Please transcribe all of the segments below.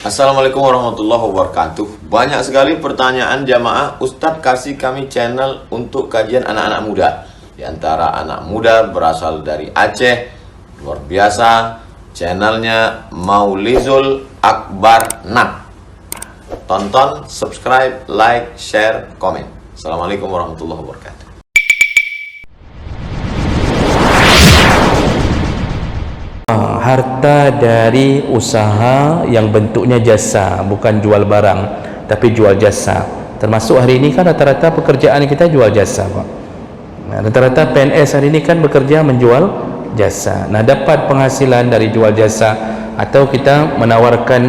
Assalamualaikum warahmatullahi wabarakatuh. Banyak sekali pertanyaan jamaah, Ustadz kasih kami channel untuk kajian anak-anak muda. Di antara anak muda berasal dari Aceh, luar biasa, channelnya Maulizul Akbar Nak. Tonton, subscribe, like, share, komen. Assalamualaikum warahmatullahi wabarakatuh. Harta dari usaha yang bentuknya jasa, bukan jual barang tapi jual jasa. Termasuk hari ini kan rata-rata pekerjaan kita jual jasa, Pak. Rata-rata PNS hari ini kan bekerja menjual jasa. Nah, dapat penghasilan dari jual jasa, atau kita menawarkan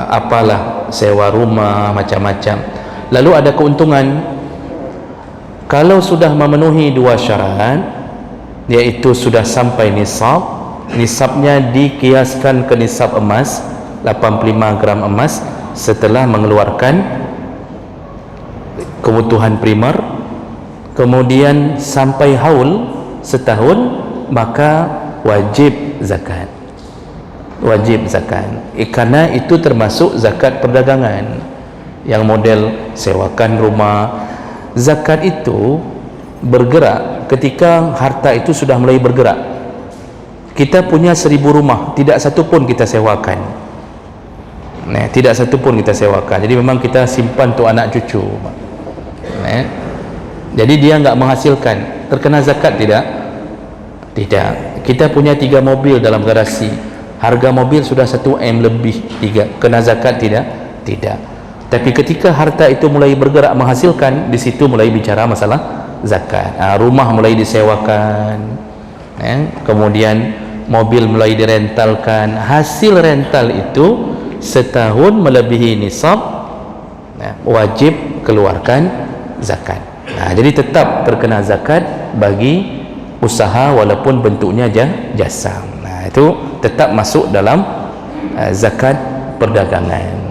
apalah, sewa rumah, macam-macam. Lalu ada keuntungan kalau sudah memenuhi dua syarat, yaitu sudah sampai nisab. Nisabnya dikiaskan ke nisab emas 85 gram emas setelah mengeluarkan kebutuhan primer, kemudian sampai haul setahun, maka wajib zakat. Wajib zakat, karena itu termasuk zakat perdagangan yang model sewakan rumah. Zakat itu bergerak ketika harta itu sudah mulai bergerak. Kita punya 1000 rumah, tidak satu pun kita sewakan. Nah, tidak satu pun kita sewakan. Jadi memang kita simpan untuk anak cucu. Nah, jadi dia enggak menghasilkan. Terkena zakat tidak? Tidak. Kita punya 3 mobil dalam garasi. Harga mobil sudah 1 M lebih. 3. Kena zakat tidak? Tidak. Tapi ketika harta itu mulai bergerak menghasilkan, di situ mulai bicara masalah zakat. Rumah mulai disewakan. Kemudian mobil mulai direntalkan. Hasil rental itu setahun melebihi nisab, wajib keluarkan zakat. Jadi tetap terkena zakat bagi usaha walaupun bentuknya jasa. Itu tetap masuk dalam zakat perdagangan.